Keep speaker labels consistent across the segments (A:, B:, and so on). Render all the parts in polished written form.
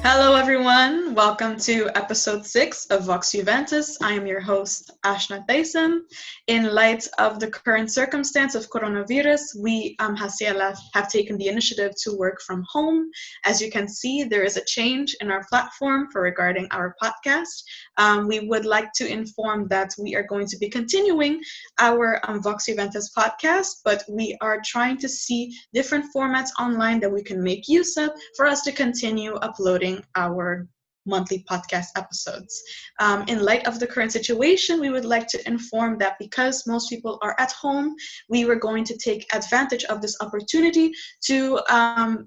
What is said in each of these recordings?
A: Hello, everyone. Welcome to episode 6 of Vox Iuventus. I am your host, Ashna Thyssen. In light of the current circumstance of coronavirus, we as CLF have taken the initiative to work from home. As you can see, there is a change in our platform for regarding our podcast. We would like to inform that we are going to be continuing our Vox Iuventus podcast, but we are trying to see different formats online that we can make use of for us to continue uploading our monthly podcast episodes. In light of the current situation, we would like to inform that because most people are at home, we were going to take advantage of this opportunity to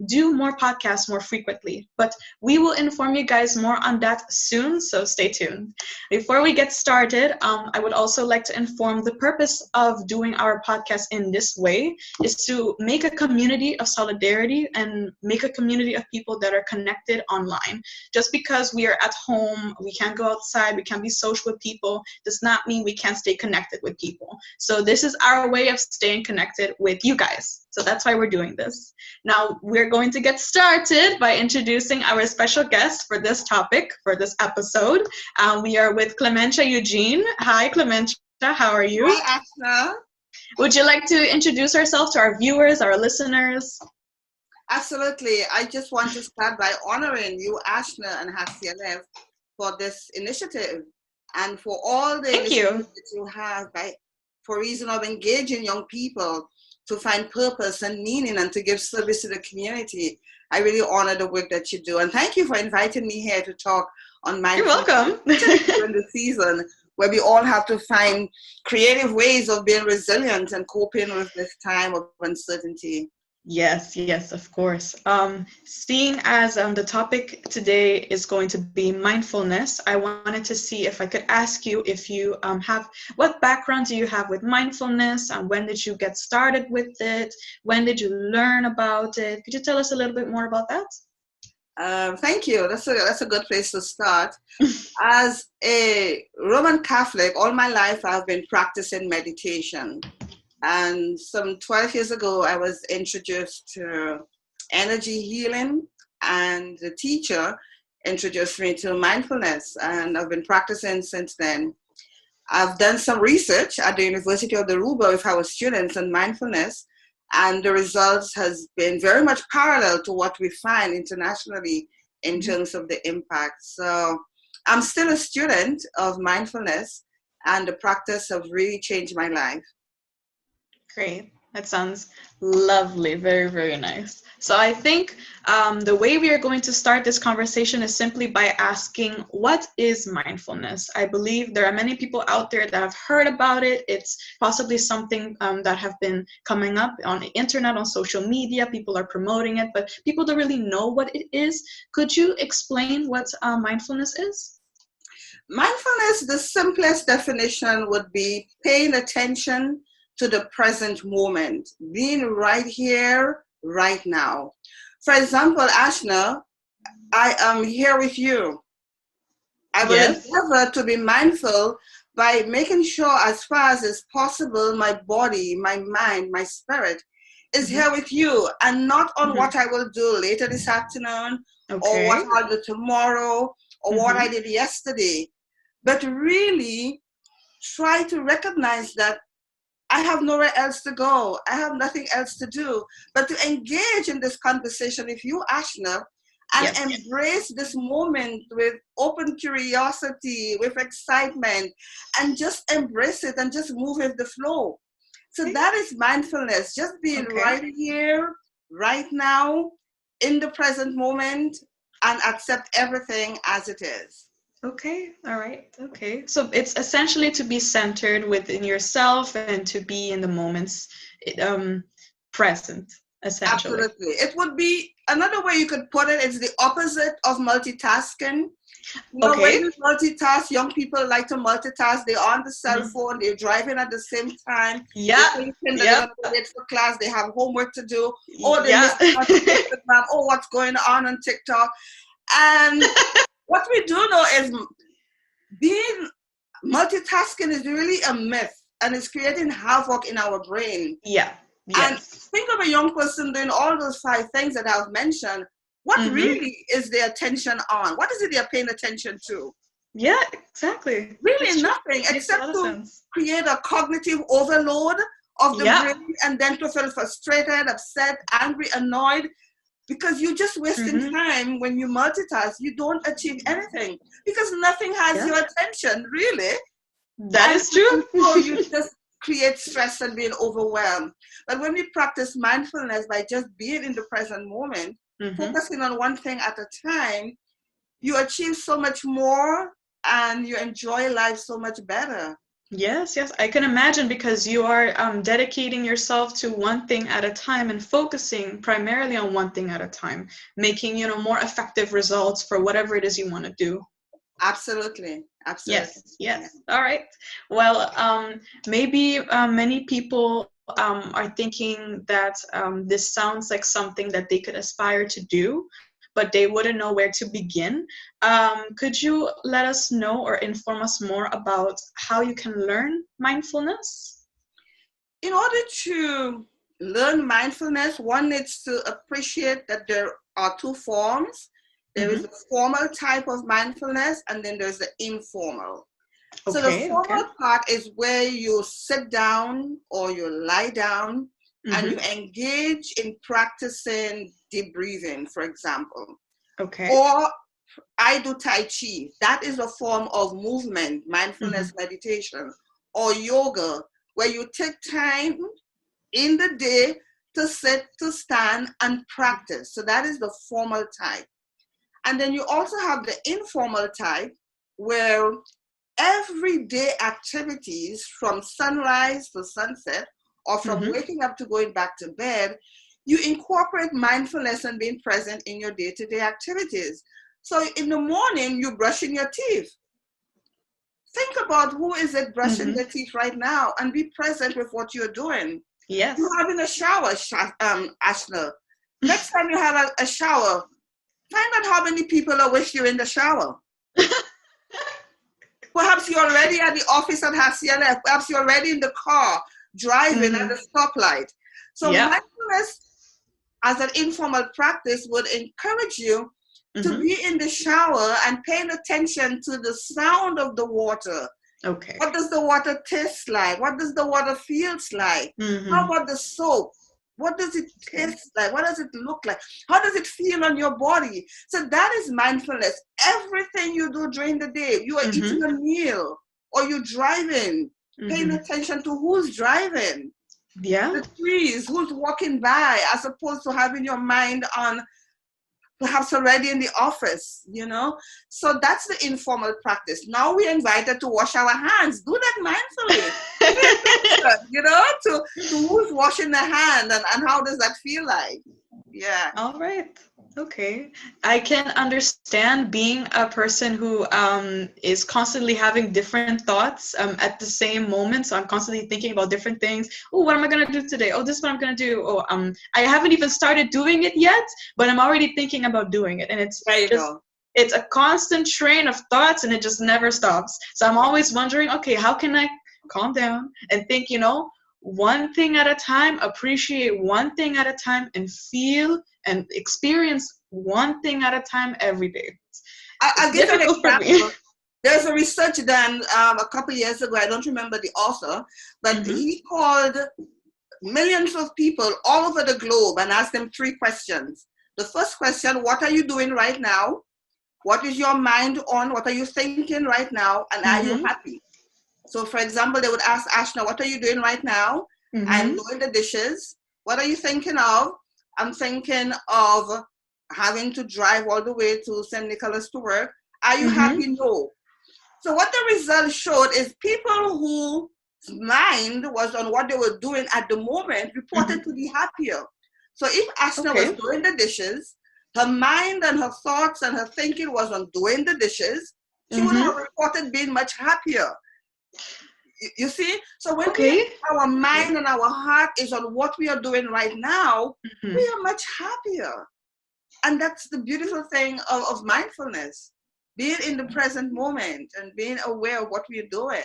A: do more podcasts more frequently. But we will inform you guys more on that soon, so stay tuned. Before we get started, I would also like to inform the purpose of doing our podcast in this way is to make a community of solidarity and make a community of people that are connected online. Just because we are at home, we can't go outside, we can't be social with people, does not mean we can't stay connected with people. So this is our way of staying connected with you guys. So that's why we're doing this. Now we're going to get started by introducing our special guest for this topic, for this episode. We are with Clemente Eugene. Hi, Clemente. How are you?
B: Hi, Ashna.
A: Would you like to introduce yourself to our viewers, our listeners?
B: Absolutely. I just want to start by honoring you, Ashna, and HCLF for this initiative and for all the initiatives that you have for reason of engaging young people to find purpose and meaning and to give service to the community. I really honor the work that you do. And thank you for inviting me here to talk on mindfulness.
A: You're welcome.
B: During the season where we all have to find creative ways of being resilient and coping with this time of uncertainty.
A: Yes, of course. Seeing as the topic today is going to be mindfulness, I wanted to see if I could ask you if you what background do you have with mindfulness, and when did you get started with it? When did you learn about it? Could you tell us a little bit more about that?
B: Thank you. That's a good place to start. As a Roman Catholic, all my life I've been practicing meditation. And some 12 years ago, I was introduced to energy healing, and the teacher introduced me to mindfulness, and I've been practicing since then. I've done some research at the University of Aruba with our students on mindfulness, and the results has been very much parallel to what we find internationally in terms of the impact. So I'm still a student of mindfulness, and the practice have really changed my life.
A: Great. That sounds lovely. Very, very nice. So I think the way we are going to start this conversation is simply by asking, what is mindfulness? I believe there are many people out there that have heard about it. It's possibly something that have been coming up on the internet, on social media. People are promoting it, but people don't really know what it is. Could you explain what mindfulness is?
B: Mindfulness, the simplest definition would be paying attention to the present moment, being right here, right now. For example, Ashna, I am here with you. I will endeavor to be mindful by making sure as far as is possible, my body, my mind, my spirit is here with you, and not on what I will do later this afternoon, or what I'll do tomorrow, or what I did yesterday. But really try to recognize that I have nowhere else to go. I have nothing else to do but to engage in this conversation with you, Ashna, and embrace this moment with open curiosity, with excitement, and just embrace it and just move with the flow. So that is mindfulness, just being right here, right now, in the present moment, and accept everything as it is.
A: Okay, all right, okay. So it's essentially to be centered within yourself and to be in the moments present, essentially.
B: Absolutely. It would be, another way you could put it, it's the opposite of multitasking. You know, when you multitask, young people like to multitask. They're on the cell phone, they're driving at the same time. They're thinking they're going to wait for class, they have homework to do. Or they miss Instagram, or what's going on TikTok. And what we do know is being multitasking is really a myth, and it's creating havoc in our brain.
A: Yeah.
B: And think of a young person doing all those 5 things that I've mentioned, What really is their attention on? What is it they're paying attention to?
A: Yeah, exactly.
B: Really nothing
A: Makes a lot
B: except
A: of
B: to
A: sense.
B: create a cognitive overload of the
A: Yeah.
B: brain and then to feel frustrated, upset, angry, annoyed, because you're just wasting time when you multitask. You don't achieve anything because nothing has your attention, really.
A: That is true.
B: So you just create stress and being overwhelmed. But when we practice mindfulness by just being in the present moment, focusing on one thing at a time, you achieve so much more and you enjoy life so much better.
A: Yes, yes, I can imagine, because you are dedicating yourself to one thing at a time and focusing primarily on one thing at a time, making, more effective results for whatever it is you want to do.
B: Absolutely. Absolutely.
A: Yes, yes. Yeah. All right. Well, maybe many people are thinking that this sounds like something that they could aspire to do, but they wouldn't know where to begin. Could you let us know or inform us more about how you can learn mindfulness?
B: In order to learn mindfulness, one needs to appreciate that there are two forms. There is a formal type of mindfulness, and then there's the informal. So the formal part is where you sit down or you lie down and you engage in practicing deep breathing, for example. Or I do Tai Chi. That is a form of movement, mindfulness meditation, or yoga, where you take time in the day to sit, to stand, and practice. So that is the formal type. And then you also have the informal type, where everyday activities from sunrise to sunset, or from waking up to going back to bed, you incorporate mindfulness and being present in your day-to-day activities. So in the morning, you're brushing your teeth. Think about who is it brushing their teeth right now and be present with what you're doing.
A: Yes.
B: You're having a shower, Ashna. Next time you have a shower, find out how many people are with you in the shower. Perhaps you're already at the office at HCLF. Perhaps you're already in the car driving at the stoplight. So mindfulness as an informal practice would encourage you to be in the shower and paying attention to the sound of the water.
A: Okay.
B: What does the water taste like? What does the water feels like? How about the soap? What does it taste like? What does it look like? How does it feel on your body? So that is mindfulness. Everything you do during the day, you are eating a meal or you're driving, paying attention to who's driving.
A: Yeah.
B: The trees, who's walking by, as opposed to having your mind on perhaps already in the office, So that's the informal practice. Now we're invited to wash our hands. Do that mindfully. To who's washing the hand and how does that feel like? Yeah.
A: All right. Okay. I can understand being a person who is constantly having different thoughts at the same moment. So I'm constantly thinking about different things. Oh, what am I going to do today? Oh, this is what I'm going to do. Oh, I haven't even started doing it yet, but I'm already thinking about doing it. And it's a constant train of thoughts and it just never stops. So I'm always wondering, okay, how can I calm down and think, one thing at a time, appreciate one thing at a time, and feel and experience one thing at a time every day.
B: I'll give you an example. There's a research done a couple years ago. I don't remember the author, but he called millions of people all over the globe and asked them 3 questions. The first question, what are you doing right now? What is your mind on? What are you thinking right now? And are you happy? So, for example, they would ask Ashna, what are you doing right now? I'm doing the dishes. What are you thinking of? I'm thinking of having to drive all the way to St. Nicholas to work. Are you happy? No. So what the results showed is people whose mind was on what they were doing at the moment reported to be happier. So if Ashna was doing the dishes, her mind and her thoughts and her thinking was on doing the dishes, she would have reported being much happier. You see? So when our mind and our heart is on what we are doing right now, we are much happier. And that's the beautiful thing of mindfulness, being in the present moment and being aware of what we're doing.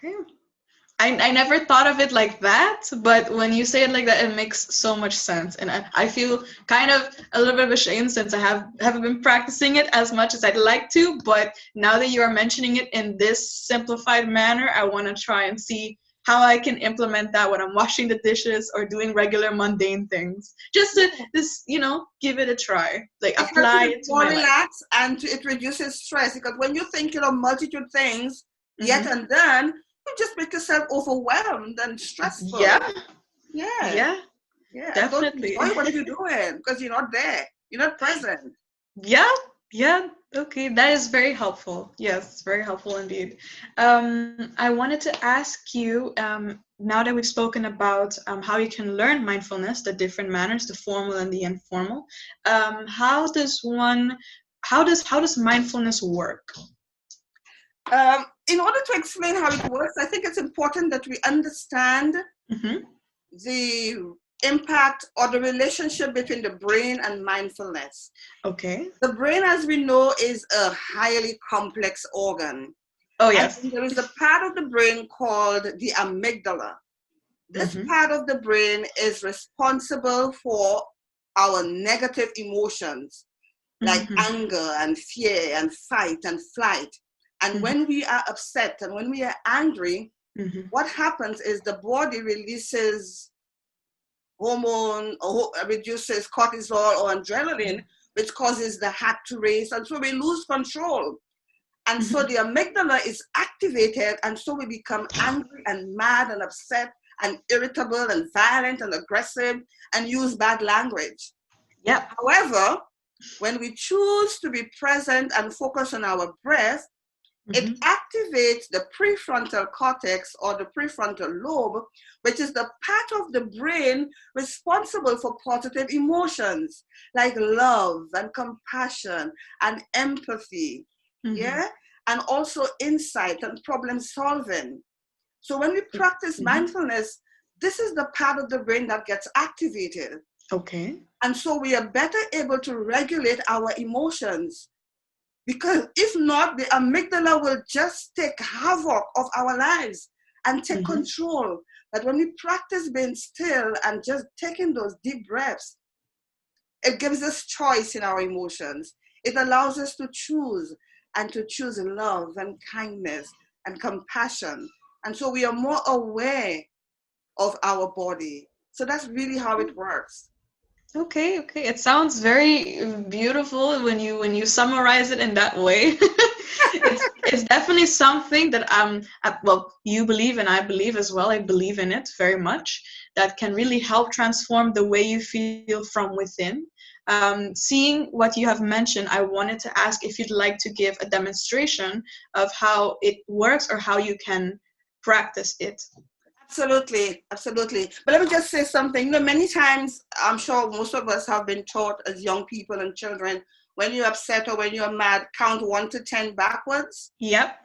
A: Okay. I never thought of it like that, but when you say it like that, it makes so much sense. And I feel kind of a little bit of ashamed since I haven't been practicing it as much as I'd like to. But now that you are mentioning it in this simplified manner, I want to try and see how I can implement that when I'm washing the dishes or doing regular mundane things. Just to this, give it a try. Like
B: It helps
A: apply
B: you to
A: it to
B: more
A: my life.
B: relaxed, and it reduces stress, because when you think multitude things yet
A: Hmm.
B: and then, you just make yourself overwhelmed and stressful.
A: Yeah,
B: Yeah,
A: yeah,
B: yeah, and don't
A: definitely.
B: enjoy what you're doing because you're not there. You're not present.
A: Yeah, yeah, okay, that is very helpful. Yes, very helpful indeed. I wanted to ask you, now that we've spoken about how you can learn mindfulness, the different manners, the formal and the informal, how does mindfulness work?
B: In order to explain how it works, I think it's important that we understand
A: Mm-hmm.
B: the impact or the relationship between the brain and mindfulness.
A: Okay.
B: The brain, as we know, is a highly complex organ.
A: Oh,
B: And
A: yes.
B: there is a part of the brain called the amygdala. This
A: Mm-hmm.
B: part of the brain is responsible for our negative emotions like
A: Mm-hmm.
B: anger and fear and fight and flight. And
A: Mm-hmm.
B: when we are upset and when we are angry,
A: Mm-hmm.
B: what happens is the body releases hormone or reduces cortisol or adrenaline, which causes the heart to race. And so we lose control. And so
A: Mm-hmm.
B: the amygdala is activated, and so we become angry and mad and upset and irritable and violent and aggressive and use bad language.
A: Yep.
B: However, when we choose to be present and focus on our breath, it
A: Mm-hmm.
B: activates the prefrontal cortex or the prefrontal lobe, which is the part of the brain responsible for positive emotions like love and compassion and empathy.
A: Mm-hmm.
B: Yeah? And also insight and problem solving. So when we practice
A: Mm-hmm.
B: mindfulness, this is the part of the brain that gets activated.
A: Okay.
B: And so we are better able to regulate our emotions, because if not, the amygdala will just take havoc of our lives and take
A: Mm-hmm.
B: control. But when we practice being still and just taking those deep breaths, it gives us choice in our emotions. It allows us to choose, and to choose love and kindness and compassion. And so we are more aware of our body. So that's really how it works.
A: Okay, okay. It sounds very beautiful when you summarize it in that way. It's definitely something that well, you believe and I believe as well. I believe in it very much. That can really help transform the way you feel from within. Seeing what you have mentioned, I wanted to ask if you'd like to give a demonstration of how it works or how you can practice it.
B: Absolutely, absolutely. But let me just say something. Many times, I'm sure most of us have been taught as young people and children, when you're upset or when you're mad, count 1 to 10 backwards.
A: Yep.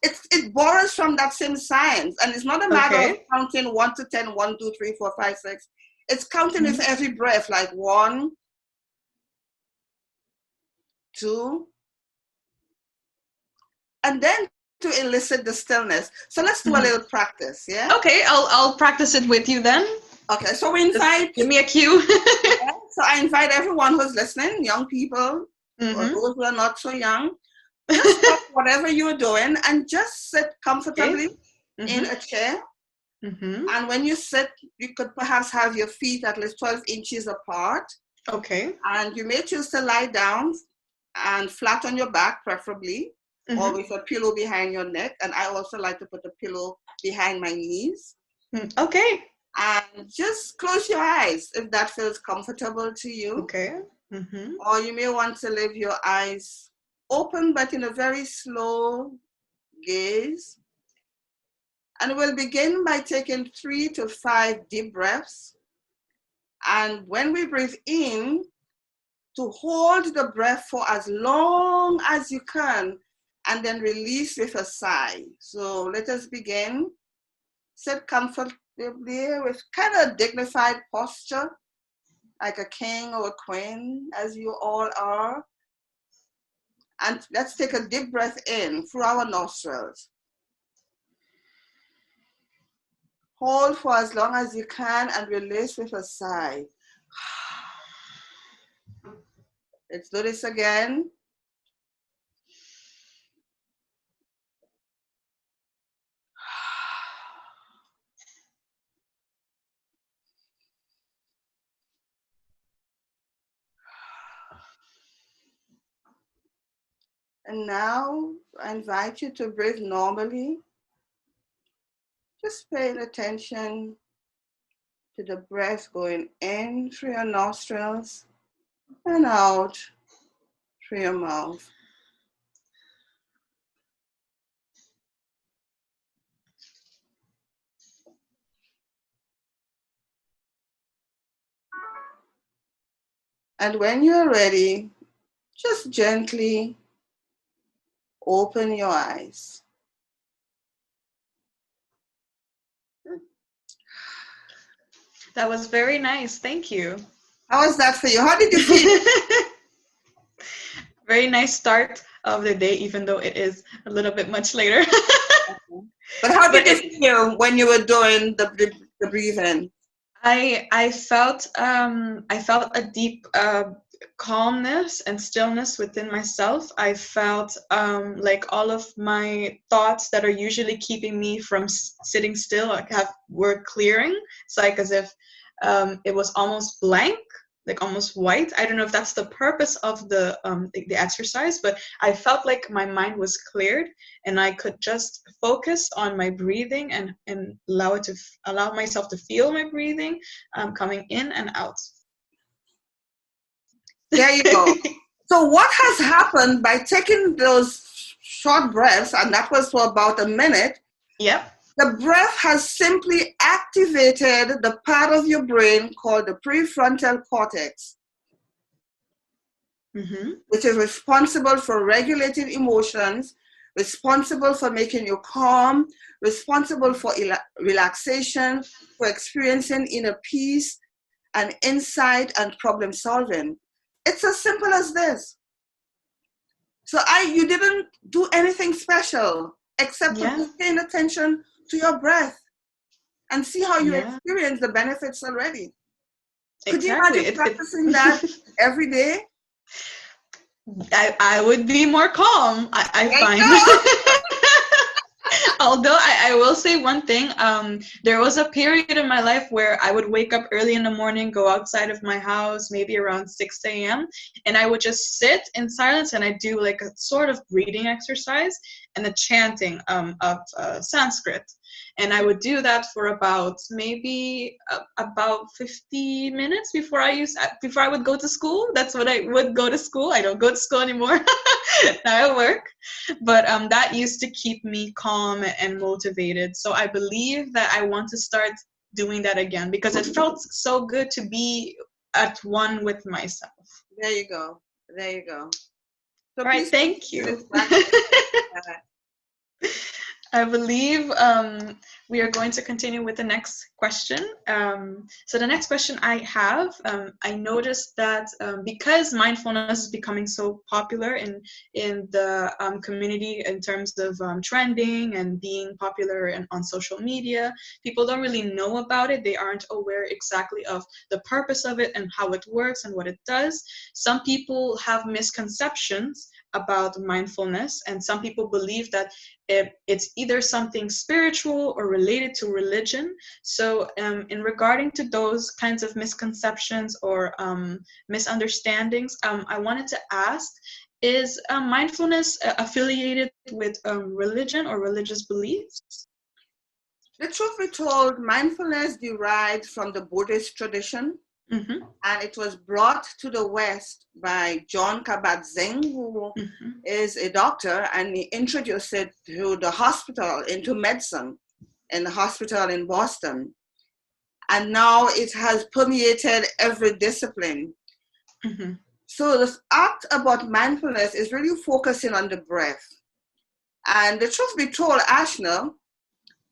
B: It borrows from that same science. And it's not a matter of
A: Okay.
B: counting 1 to 10, 1, 2, 3, 4, 5, 6. It's counting with
A: Mhm.
B: every breath, like 1, 2, and then to elicit the stillness. So let's do a
A: Mhm.
B: little practice, yeah?
A: Okay, I'll practice it with you then.
B: Okay, so
A: Just give me a cue.
B: I invite everyone who's listening, young people, or
A: Mm-hmm.
B: those who are not so young, just stop whatever you're doing and just sit
A: Okay.
B: comfortably in
A: Mm-hmm.
B: a chair.
A: Mm-hmm.
B: And when you sit, you could perhaps have your feet at least 12 inches apart.
A: Okay.
B: And you may choose to lie down and flat on your back, preferably, or
A: Mm-hmm.
B: with a pillow behind your neck. And I also like to put a pillow behind my knees.
A: Okay.
B: And just close your eyes if that feels comfortable to you.
A: Okay. Mm-hmm.
B: Or you may want to leave your eyes open, but in a very slow gaze. And we'll begin by taking 3 to 5 deep breaths. And when we breathe in, to hold the breath for as long as you can, and then release with a sigh. So let us begin. Sit comfortably with kind of dignified posture, like a king or a queen, as you all are. And let's take a deep breath in through our nostrils. Hold for as long as you can and release with a sigh. Let's do this again. And now I invite you to breathe normally, just paying attention to the breath going in through your nostrils and out through your mouth. And when you're ready, just gently open your eyes.
A: That was very nice. Thank you.
B: How was that for you? How did you feel?
A: Very nice start of the day, even though it is a little bit much later.
B: But how did you feel when you were doing the breathing?
A: I felt a deep calmness and stillness within myself. I felt like all of my thoughts that are usually keeping me from sitting still were clearing. It's like as if it was almost blank, like almost white. I don't know if that's the purpose of the exercise, but I felt like my mind was cleared and I could just focus on my breathing and allow myself to feel my breathing coming in and out.
B: There you go. So what has happened by taking those short breaths, and that was for about a minute?
A: Yep.
B: The breath has simply activated the part of your brain called the prefrontal cortex, which is responsible for regulating emotions, responsible for making you calm, responsible for relaxation, for experiencing inner peace and insight and problem solving. It's as simple as this. So you didn't do anything special except for just paying attention to your breath and see how you experience the benefits already. Could you imagine practicing that every day?
A: I would be more calm, I find. Although I will say one thing, there was a period in my life where I would wake up early in the morning, go outside of my house, maybe around 6 a.m., and I would just sit in silence and I do like a sort of breathing exercise and the chanting of Sanskrit. And I would do that for about maybe about 50 minutes before I would go to school. That's when I would go to school. I don't go to school anymore. Now I work. But that used to keep me calm and motivated. So I believe that I want to start doing that again because it felt so good to be at one with myself.
B: There you go. There you go.
A: So all right, thank you. I believe we are going to continue with the next question. So the next question I have, I noticed that because mindfulness is becoming so popular in the community in terms of trending and being popular on social media, people don't really know about it. They aren't aware exactly of the purpose of it and how it works and what it does. Some people have misconceptions about mindfulness, and some people believe that it's either something spiritual or related to religion. So in regarding to those kinds of misconceptions or misunderstandings, I wanted to ask, is mindfulness affiliated with religion or religious beliefs?
B: The truth be told, mindfulness derives from the Buddhist tradition. And it was brought to the West by John Kabat-Zinn, who is a doctor, and he introduced it to the hospital, into medicine, in the hospital in Boston. And now it has permeated every discipline. So this act about mindfulness is really focusing on the breath. And the truth be told, Ashna,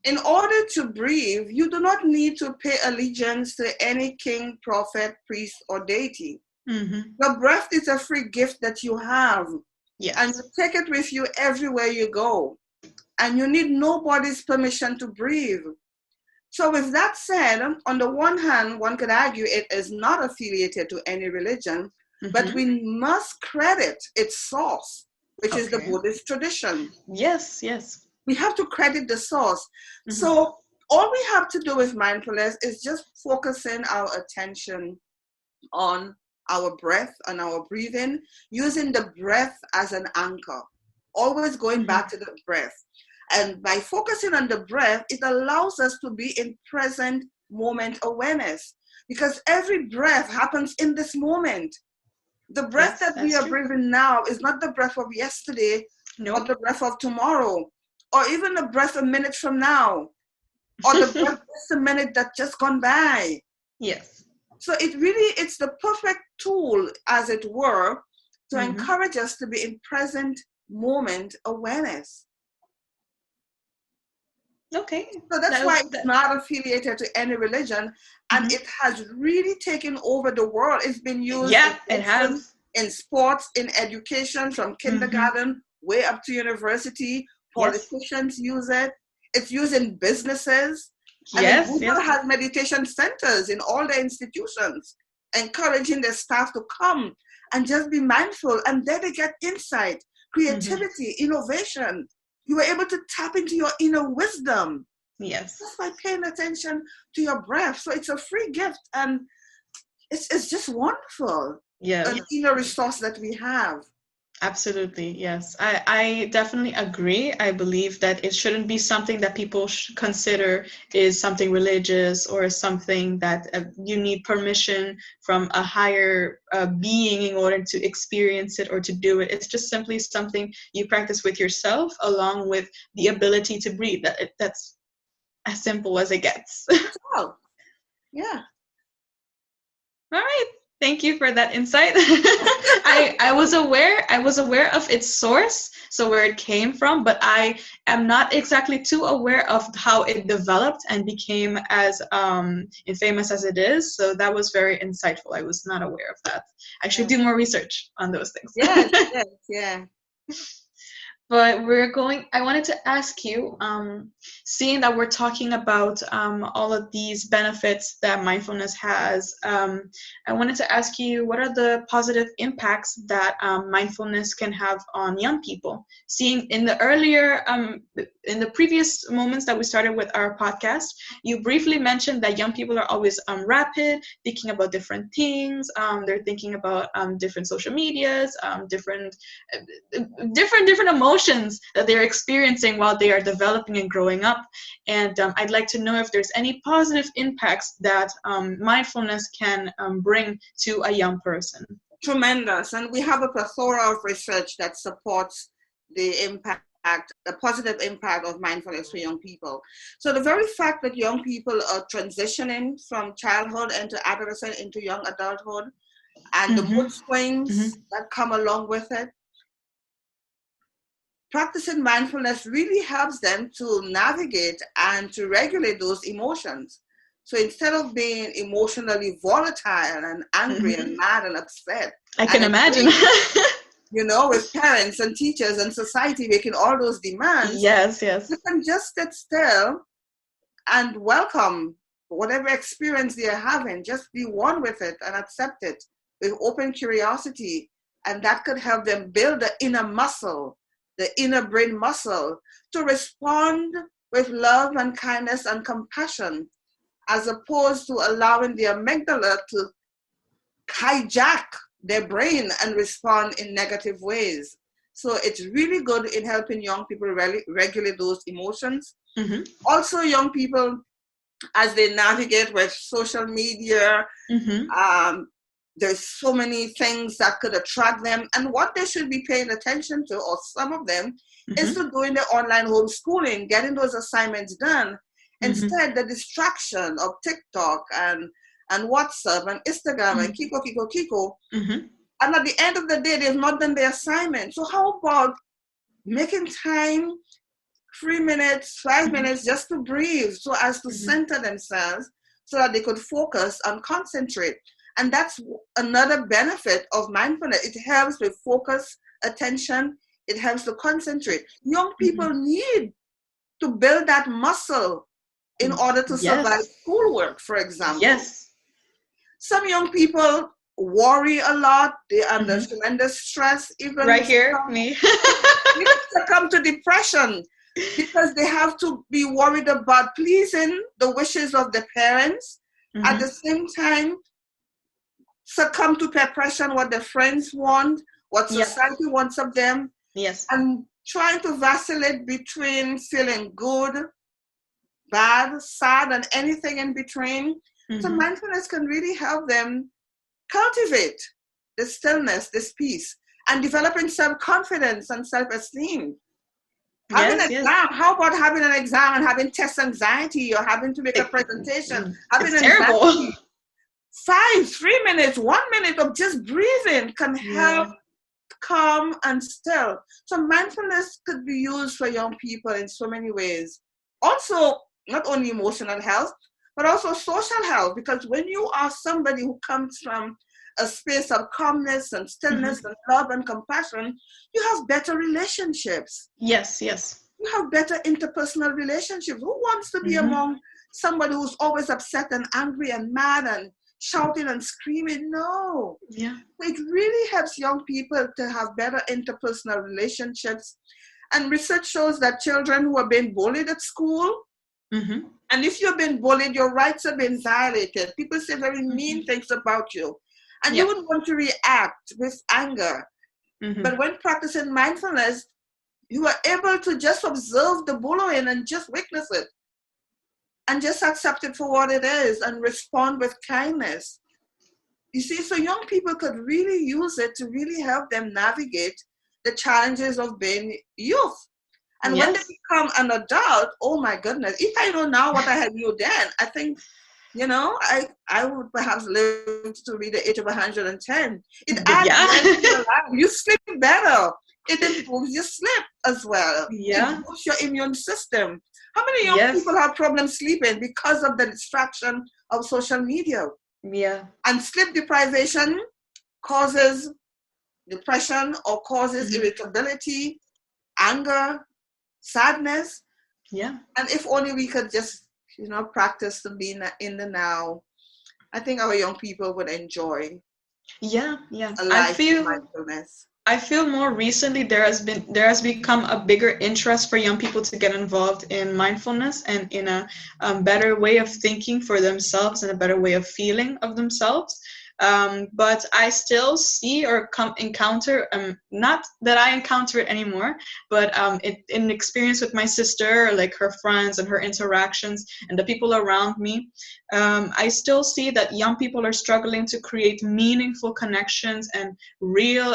B: in order to breathe, you do not need to pay allegiance to any king, prophet, priest, or deity. The breath is a free gift that you have. And you take it with you everywhere you go. And you need nobody's permission to breathe. So with that said, on the one hand, one could argue it is not affiliated to any religion, but
A: Mm-hmm.
B: we must credit its source, which is the
A: Okay.
B: Buddhist tradition.
A: Yes, yes.
B: We have to credit the source.
A: Mm-hmm.
B: So all we have to do with mindfulness is just focusing our attention on our breath and our breathing, using the breath as an anchor, always going
A: Mm-hmm.
B: back to the breath. And by focusing on the breath, it allows us to be in present moment awareness, because every breath happens in this moment. The breath
A: Yes,
B: that we
A: that's
B: are
A: true.
B: breathing now is not the breath of yesterday or
A: Nope.
B: the breath of tomorrow, or even the breath a minute from now, or the breath just a minute that just gone by.
A: Yes.
B: So it's the perfect tool, as it were, to
A: Mm-hmm.
B: encourage us to be in present moment awareness.
A: Okay.
B: So that's
A: That
B: why
A: was
B: it's
A: that.
B: not affiliated to any religion, and
A: Mm-hmm.
B: it has really taken over the world. It's been used in
A: Yeah, it
B: medicine,
A: has.
B: in sports, in education, from
A: Mm-hmm.
B: kindergarten way up to university.
A: Yes.
B: Politicians use it. It's used in businesses. I mean,
A: Yes,
B: Google
A: yes.
B: has meditation centers in all the institutions, encouraging their staff to come and just be mindful, and then they get insight,
A: Mm-hmm.
B: creativity, innovation. You were able to tap into your inner wisdom
A: Yes.
B: just by paying attention to your breath. So it's a free gift, and it's just wonderful, an
A: Yes.
B: inner resource that we have.
A: Absolutely, yes. I definitely agree. I believe that it shouldn't be something that people consider is something religious or something that you need permission from a higher being in order to experience it or to do it. It's just simply something you practice with yourself along with the ability to breathe. That's as simple as it gets.
B: That's all. Yeah.
A: All right. Thank you for that insight. I was aware of its source, so where it came from, but I am not exactly too aware of how it developed and became as famous as it is. So that was very insightful. I was not aware of that. I should
B: Yeah.
A: do more research on those things.
B: Yes, yes, yeah.
A: But I wanted to ask you, seeing that we're talking about all of these benefits that mindfulness has, I wanted to ask you, what are the positive impacts that mindfulness can have on young people? Seeing in the previous moments that we started with our podcast, you briefly mentioned that young people are always rapid, thinking about different things. They're thinking about different social medias, different emotions that they're experiencing while they are developing and growing up. And I'd like to know if there's any positive impacts that mindfulness can bring to a young person.
B: Tremendous. And we have a plethora of research that supports the impact, the positive impact of mindfulness for young people. So the very fact that young people are transitioning from childhood into adolescent into young adulthood, and the
A: Mm-hmm.
B: mood swings that come along with it, practicing mindfulness really helps them to navigate and to regulate those emotions. So instead of being emotionally volatile and angry and
A: Mm-hmm.
B: mad and upset
A: I
B: and
A: can imagine.
B: enraged, with parents and teachers and society making all those demands,
A: Yes,
B: you
A: yes.
B: can just sit still and welcome whatever experience they're having. Just be one with it and accept it with open curiosity. And that could help them build the inner muscle, the inner brain muscle, to respond with love and kindness and compassion, as opposed to allowing the amygdala to hijack their brain and respond in negative ways. So it's really good in helping young people regulate those emotions.
A: Mm-hmm.
B: Also, young people, as they navigate with social media,
A: Mm-hmm.
B: there's so many things that could attract them. And what they should be paying attention to, or some of them, is
A: Mm-hmm.
B: to doing the online homeschooling, getting those assignments done.
A: Mm-hmm.
B: Instead, the distraction of TikTok and WhatsApp and Instagram and Kiko.
A: Mm-hmm.
B: And at the end of the day, they've not done the assignment. So how about making time, 3 minutes, 5 minutes, just to breathe so as to
A: Mm-hmm.
B: center themselves so that they could focus and concentrate. And that's another benefit of mindfulness. It helps with focus, attention. It helps to concentrate. Young people need to build that muscle in order to survive
A: Yes.
B: schoolwork, for example.
A: Yes.
B: Some young people worry a lot. They're under
A: Mhm.
B: tremendous stress,
A: Right here, me.
B: even succumb to depression because they have to be worried about pleasing the wishes of the parents. At the
A: Mhm.
B: same time, succumb to depression, what their friends want, what
A: Yep.
B: society wants of them,
A: Yes.
B: and trying to vacillate between feeling good, bad, sad, and anything in between. So
A: Mhm.
B: mindfulness can really help them cultivate this stillness, this peace, and developing self-confidence and self-esteem. Having an
A: Yes. Yes.
B: exam, how about having an exam and having test anxiety or having to make a
A: It,
B: presentation, having
A: it's terrible.
B: anxiety? 3 minutes, 1 minute of just breathing can help
A: Yeah.
B: calm and still. So mindfulness could be used for young people in so many ways. Also, not only emotional health, but also social health, because when you are somebody who comes from a space of calmness and
A: Mhm.
B: stillness and love and compassion, you have better relationships.
A: Yes. Yes.
B: You have better interpersonal relationships. Who wants to be
A: Mhm.
B: among somebody who's always upset and angry and mad and shouting and screaming? No.
A: Yeah.
B: It really helps young people to have better interpersonal relationships. And research shows that children who are being bullied at school,
A: Mhm.
B: and if you've been bullied, your rights have been violated. People say very mean
A: Mhm.
B: things about you. And you
A: Yep.
B: would want to react with anger. But
A: Mhm.
B: when practicing mindfulness, you are able to just observe the bullying and just witness it and just accept it for what it is and respond with kindness. You see, so young people could really use it to really help them navigate the challenges of being youth. And when they
A: Yes.
B: become an adult, oh my goodness, if I know now what I had knew then, I think, I would perhaps live to be the age of 110. It adds
A: Yeah.
B: length to your life. You sleep better. It improves your sleep as well. It
A: Yeah.
B: boosts your immune system. How many young people
A: Yes.
B: have problems sleeping because of the distraction of social media?
A: Yeah.
B: And sleep deprivation causes depression or causes
A: Mhm.
B: irritability, anger, sadness.
A: Yeah.
B: And if only we could just, practice to be in the now, I think our young people would enjoy
A: Yeah. Yeah.
B: a
A: I
B: life of
A: feel
B: mindfulness.
A: I feel more recently there has become a bigger interest for young people to get involved in mindfulness and in a better way of thinking for themselves and a better way of feeling of themselves. But I still see or encounter, not that I encounter it anymore, but in experience with my sister, like her friends and her interactions and the people around me, I still see that young people are struggling to create meaningful connections and real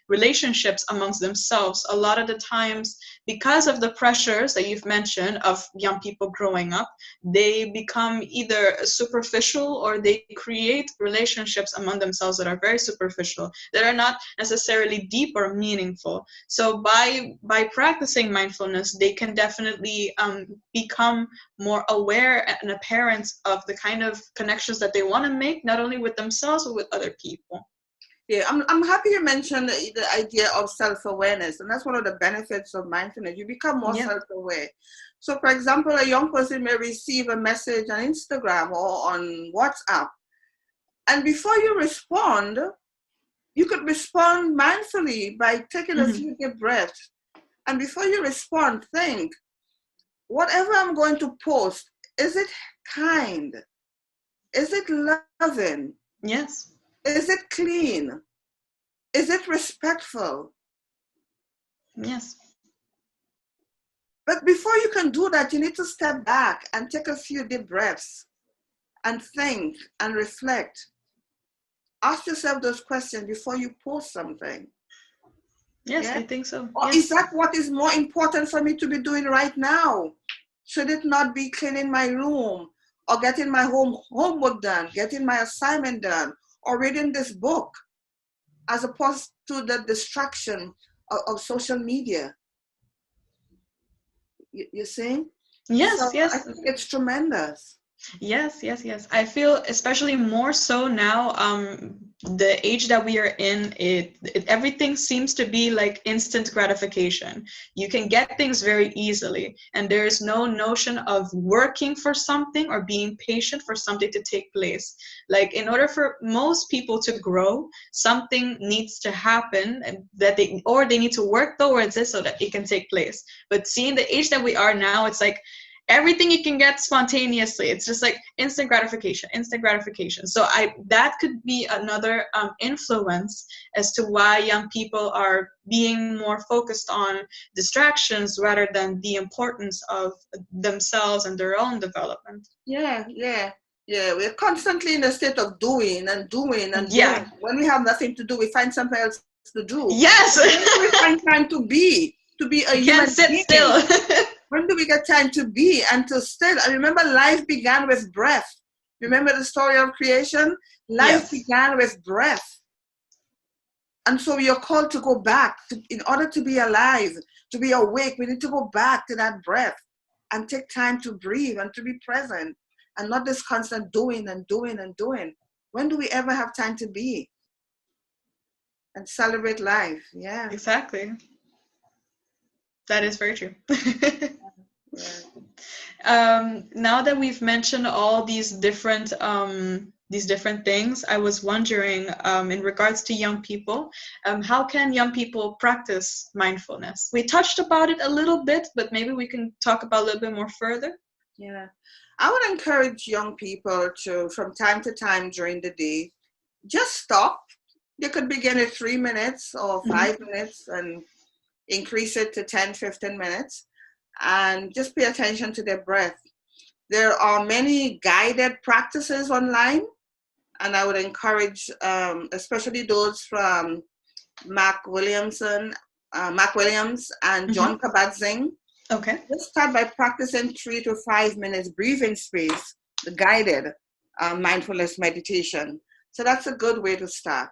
A: relationships amongst themselves. A lot of the times, because of the pressures that you've mentioned of young people growing up, they become either superficial or they create relationships among themselves that are very superficial, that are not necessarily deep or meaningful. So by practicing mindfulness, they can definitely become more aware and apparent of the kind of connections that they want to make, not only with themselves but with other people.
B: Yeah, I'm happy you mentioned the idea of self-awareness, and that's one of the benefits of mindfulness. You become more
A: Yeah.
B: self-aware. So, for example, a young person may receive a message on Instagram or on WhatsApp, and before you respond, you could respond mindfully by taking a
A: Hmm.
B: few deep breaths. And before you respond, think, whatever I'm going to post, is it kind? Is it loving?
A: Yes.
B: Is it clean? Is it respectful?
A: Yes.
B: But before you can do that, you need to step back and take a few deep breaths and think and reflect. Ask yourself those questions before you post something.
A: Yes,
B: Yeah?
A: I think so.
B: Or is
A: Yes.
B: that what is more important for me to be doing right now? Should it not be cleaning my room or getting my homework done, getting my assignment done, or reading this book as opposed to the distraction of social media? You see?
A: Yes.
B: So I
A: Yes.
B: think it's tremendous.
A: Yes, yes, yes. I feel especially more so now, the age that we are in, everything seems to be like instant gratification. You can get things very easily, and there is no notion of working for something or being patient for something to take place. Like in order for most people to grow, something needs to happen that they need to work towards it so that it can take place. But seeing the age that we are now, it's like everything you can get spontaneously. It's just like instant gratification, instant gratification. So that could be another influence as to why young people are being more focused on distractions rather than the importance of themselves and their own development.
B: Yeah, yeah, yeah. We're constantly in a state of doing and doing and
A: Yeah.
B: doing. When we have nothing to do, we find something else to do.
A: Yes.
B: When do we find time to be a
A: You can't
B: human
A: sit
B: being?
A: still.
B: When do we get time to be and to still? I remember life began with breath. Remember the story of creation? Life
A: Yes.
B: began with breath. And so we are called to go back. In order to be alive, to be awake, we need to go back to that breath and take time to breathe and to be present and not this constant doing and doing and doing. When do we ever have time to be and celebrate life? Yeah.
A: Exactly. That is very true.
B: Yeah.
A: Now that we've mentioned all these different things, I was wondering, in regards to young people, how can young people practice mindfulness? We touched about it a little bit, but maybe we can talk about a little bit more further.
B: Yeah. I would encourage young people to, from time to time during the day, just stop. You could begin at 3 minutes or 5 minutes and increase it to 10, 15 minutes and just pay attention to their breath. There are many guided practices online, and I would encourage, especially those from Mac Williams and John Kabat-Zinn.
A: Okay.
B: Just start by practicing 3 to 5 minutes breathing space, the guided mindfulness meditation. So that's a good way to start.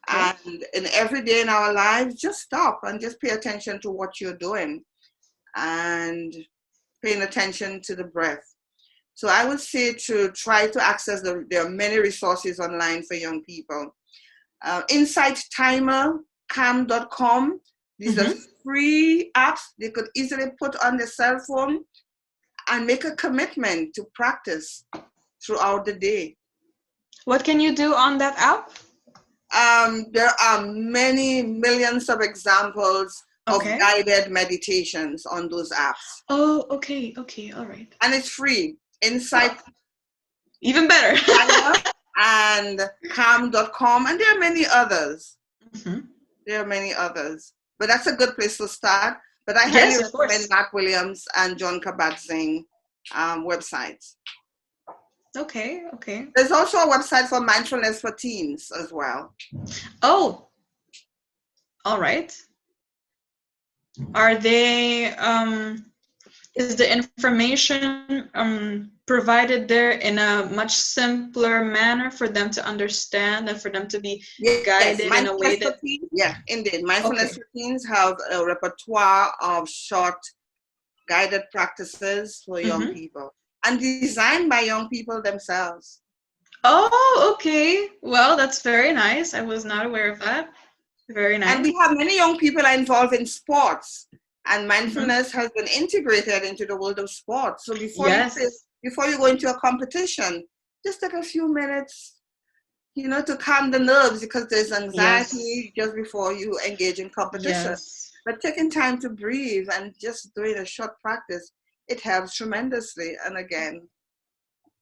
A: Cool.
B: And in every day in our lives, just stop and just pay attention to what you're doing and paying attention to the breath. So I would say to try to access there are many resources online for young people. Insight Timer, calm.com. These are free apps they could easily put on their cell phone and make a commitment to practice throughout the day.
A: What can you do on that app?
B: There are many millions of examples of
A: Okay.
B: guided meditations on those apps.
A: Oh, okay, all right.
B: And it's free. Insight.
A: Even better.
B: And calm.com, and there are many others.
A: Mm-hmm.
B: There are many others. But that's a good place to start. But I highly recommend Mark Williams and John Kabat-Zinn websites.
A: Okay.
B: There's also a website for mindfulness for teens as well.
A: Oh, all right. Are they, is the information provided there in a much simpler manner for them to understand and for them to be guided in a way that...
B: Yeah, indeed. Mindfulness for teens have a repertoire of short guided practices for young people and designed by young people themselves.
A: Oh, okay. Well, that's very nice. I was not aware of that. Very nice.
B: And we have many young people are involved in sports, and mindfulness has been integrated into the world of sports. So before you go into a competition, just take a few minutes, to calm the nerves, because there's anxiety just before you engage in competition. But taking time to breathe and just doing a short practice, it helps tremendously. And again,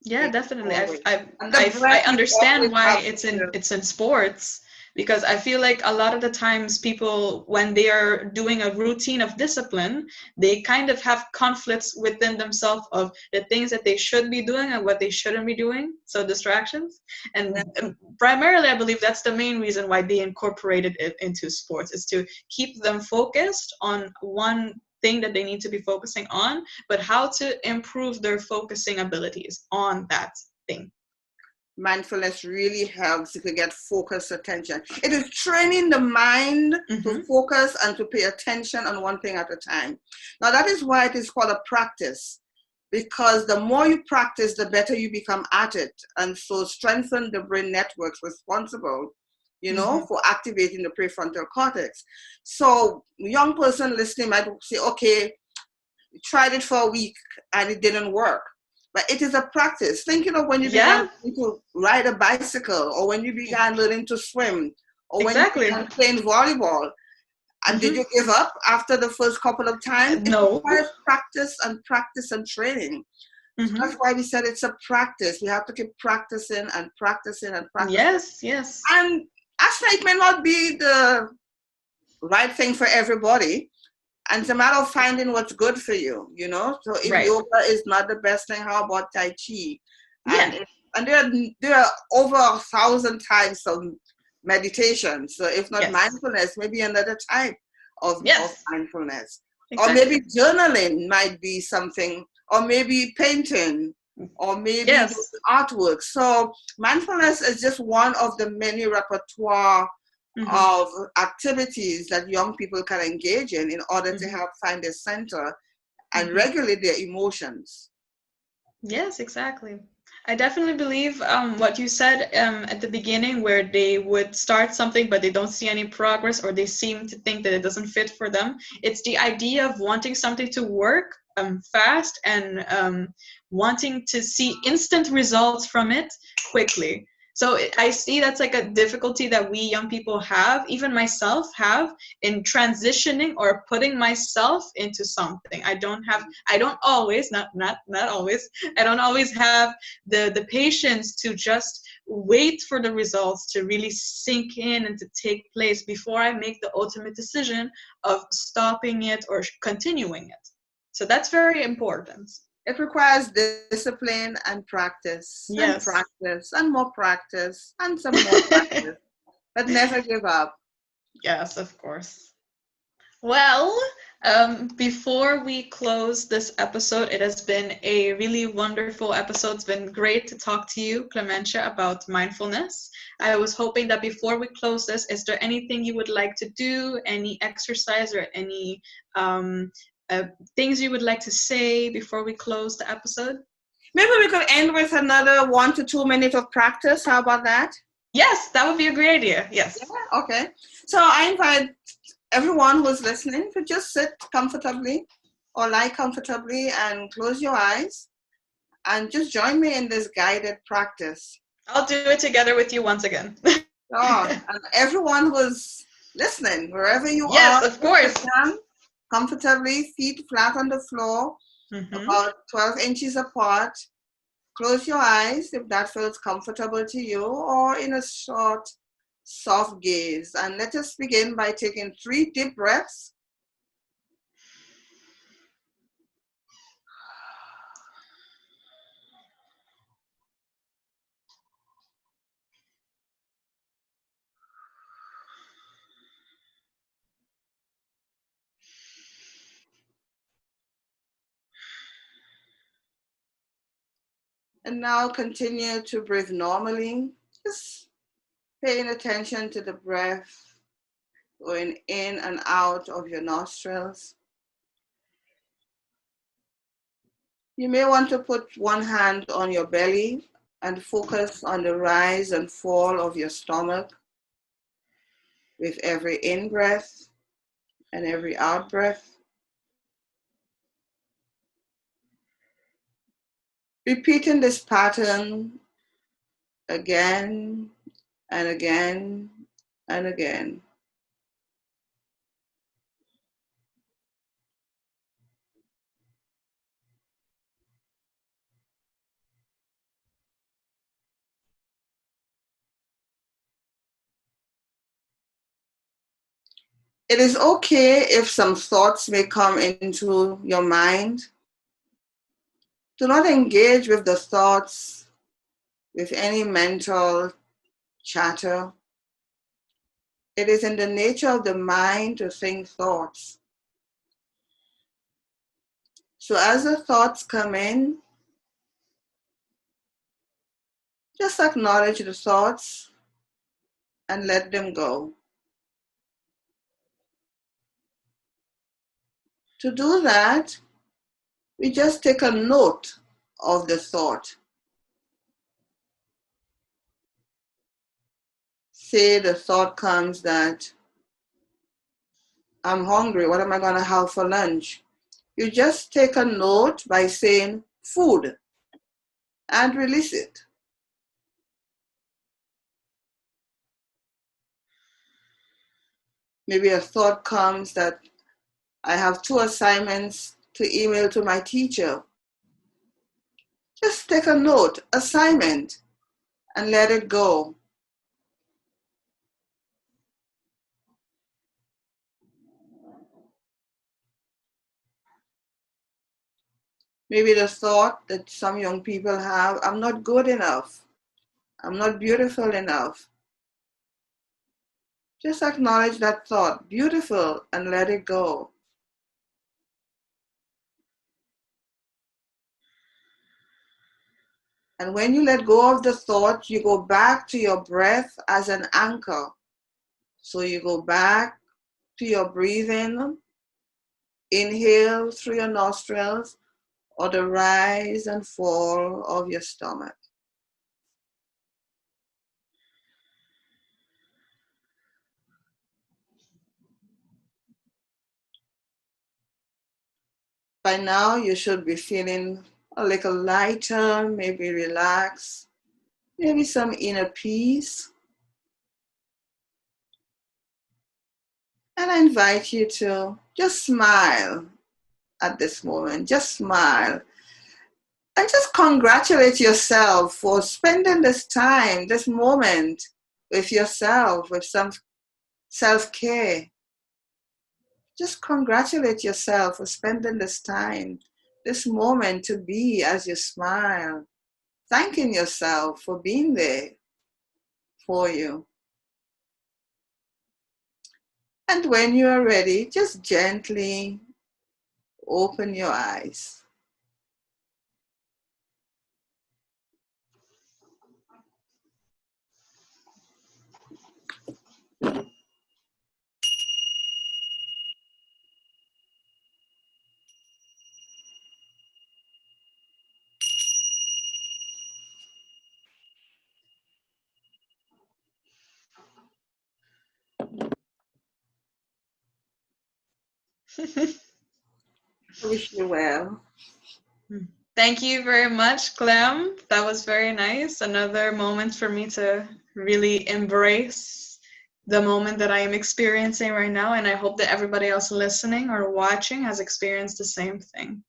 A: definitely. I understand why it's in sports, because I feel like a lot of the times people, when they are doing a routine of discipline, they kind of have conflicts within themselves of the things that they should be doing and what they shouldn't be doing. So distractions. And primarily, I believe that's the main reason why they incorporated it into sports, is to keep them focused on one thing that they need to be focusing on, but how to improve their focusing abilities on that thing.
B: Mindfulness really helps you to get focused attention. It is training the mind to focus and to pay attention on one thing at a time. Now, that is why it is called a practice. because the more you practice, the better you become at it. And so strengthen the brain networks responsible, for activating the prefrontal cortex. So young person listening might say, okay, tried it for a week and it didn't work. But it is a practice. Think, when you began to ride a bicycle, or when you began learning to swim, or when you
A: Exactly.
B: began playing volleyball. And did you give up after the first couple of times?
A: No.
B: It requires practice and training. So that's why we said it's a practice. We have to keep practicing and practicing and practicing.
A: Yes.
B: And actually, it may not be the right thing for everybody. And it's a matter of finding what's good for you, So if yoga is not the best thing, how about Tai Chi? And there are over 1,000 types of meditation. So if not mindfulness, maybe another type of mindfulness. Exactly. Or maybe journaling might be something, or maybe painting, or maybe artwork. So mindfulness is just one of the many repertoire of activities that young people can engage in order to help find their center and regulate their emotions.
A: Yes, exactly. I definitely believe what you said at the beginning, where they would start something but they don't see any progress, or they seem to think that it doesn't fit for them. It's the idea of wanting something to work fast and wanting to see instant results from it quickly. So I see that's like a difficulty that we young people have, even myself have, in transitioning or putting myself into something. I don't always, not always, I don't always have the patience to just wait for the results to really sink in and to take place before I make the ultimate decision of stopping it or continuing it. So that's very important.
B: It requires discipline and practice, and practice, and more practice, and some more practice, but never give up.
A: Yes, of course. Well, before we close this episode, it has been a really wonderful episode. It's been great to talk to you, Clemente, about mindfulness. I was hoping that before we close this, is there anything you would like to do, any exercise or any things you would like to say before we close the episode?
B: Maybe we could end with another 1 to 2 minutes of practice. How about that?
A: Yes, that would be a great idea. Yes.
B: Yeah, okay. So I invite everyone who's listening to just sit comfortably or lie comfortably and close your eyes and just join me in this guided practice.
A: I'll do it together with you once again.
B: And everyone who's listening, wherever you are.
A: Yes, of course.
B: Comfortably, feet flat on the floor, about 12 inches apart. Close your eyes if that feels comfortable to you, or in a short, soft gaze. And let us begin by taking 3 deep breaths. And now continue to breathe normally, just paying attention to the breath going in and out of your nostrils. You may want to put one hand on your belly and focus on the rise and fall of your stomach with every in-breath and every out-breath. Repeating this pattern again and again and again. It is okay if some thoughts may come into your mind. Do not engage with the thoughts with any mental chatter. It is in the nature of the mind to think thoughts. So as the thoughts come in, just acknowledge the thoughts and let them go. To do that, We just take a note of the thought. Say the thought comes that I'm hungry, what am I going to have for lunch? You just take a note by saying food and release it. Maybe a thought comes that I have 2 assignments to email to my teacher. Just take a note, assignment, and let it go. Maybe the thought that some young people have, I'm not good enough. I'm not beautiful enough. Just acknowledge that thought, beautiful, and let it go. And when you let go of the thought, you go back to your breath as an anchor. So you go back to your breathing, inhale through your nostrils, or the rise and fall of your stomach. By now, you should be feeling a little lighter, maybe relaxed, maybe some inner peace. And I invite you to just smile at this moment. Just smile. And just congratulate yourself for spending this time, this moment with yourself, with some self-care. Just congratulate yourself for spending this time, this moment to be as you smile, thanking yourself for being there for you. And when you are ready, just gently open your eyes. I wish you well.
A: Thank you very much, Clem. That was very nice. Another moment for me to really embrace the moment that I am experiencing right now, and I hope that everybody else listening or watching has experienced the same thing.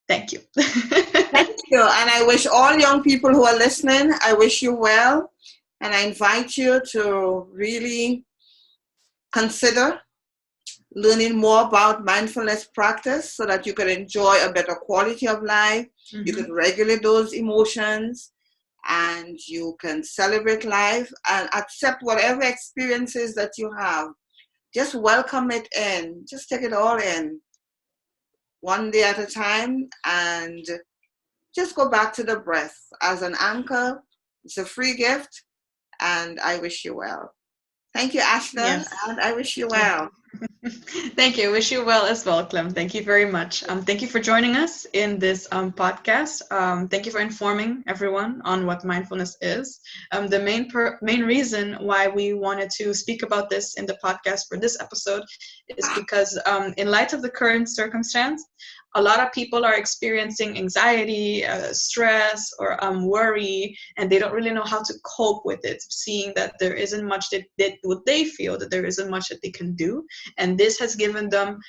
A: Thank you.
B: Thank you. And I wish all young people who are listening, I wish you well. And I invite you to really consider learning more about mindfulness practice so that you can enjoy a better quality of life. Mm-hmm. You can regulate those emotions and you can celebrate life and accept whatever experiences that you have. Just welcome it in. Just take it all in. One day at a time, and just go back to the breath as an anchor. It's a free gift, and I wish you well. Thank you, Ashna, yes. And I wish you well.
A: Thank you. Wish you well as well, Clem. Thank you very much. Thank you for joining us in this podcast. Thank you for informing everyone on what mindfulness is. The main reason why we wanted to speak about this in the podcast for this episode is because in light of the current circumstance, a lot of people are experiencing anxiety, stress, or worry, and they don't really know how to cope with it, seeing that there isn't much that they feel that there isn't much that they can do. And this has given them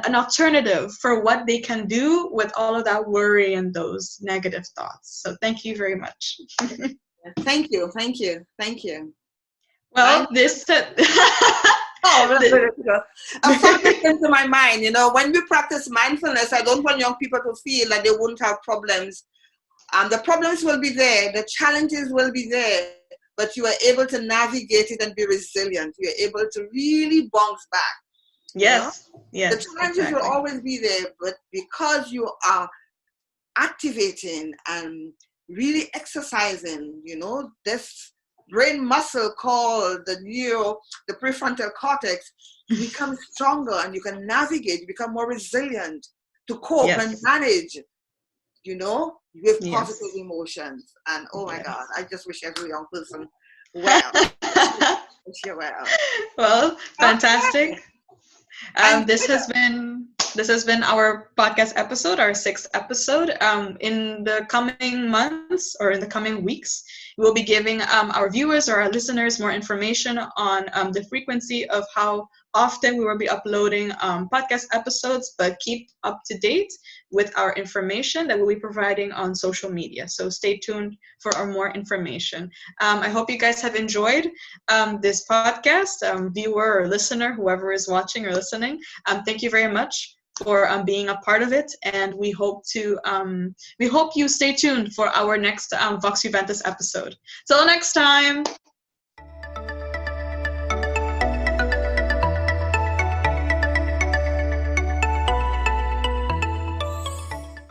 A: an alternative for what they can do with all of that worry and those negative thoughts. So thank you very much.
B: Thank you. Thank you. Thank you.
A: Well, this...
B: A thought that came to my mind, when we practice mindfulness, I don't want young people to feel that they won't have problems. The problems will be there, the challenges will be there, but you are able to navigate it and be resilient. You're able to really bounce back.
A: Yes, yes.
B: The challenges will always be there, but because you are activating and really exercising, this brain muscle called the prefrontal cortex becomes stronger and you can navigate, you become more resilient to cope and
A: Yes.
B: manage, with positive
A: Yes.
B: emotions. And oh my God,
A: Yes.
B: I just wish every young person well. Wish you well.
A: Well, fantastic.
B: Okay. I
A: This
B: enjoyed
A: has been our podcast episode, our sixth episode. In the coming months or in the coming weeks, we'll be giving our viewers or our listeners more information on the frequency of how often we will be uploading podcast episodes, but keep up to date with our information that we'll be providing on social media. So stay tuned for our more information. I hope you guys have enjoyed this podcast, viewer or listener, whoever is watching or listening. Thank you very much for being a part of it, and we hope you stay tuned for our next Vox Juventus episode. Till next time.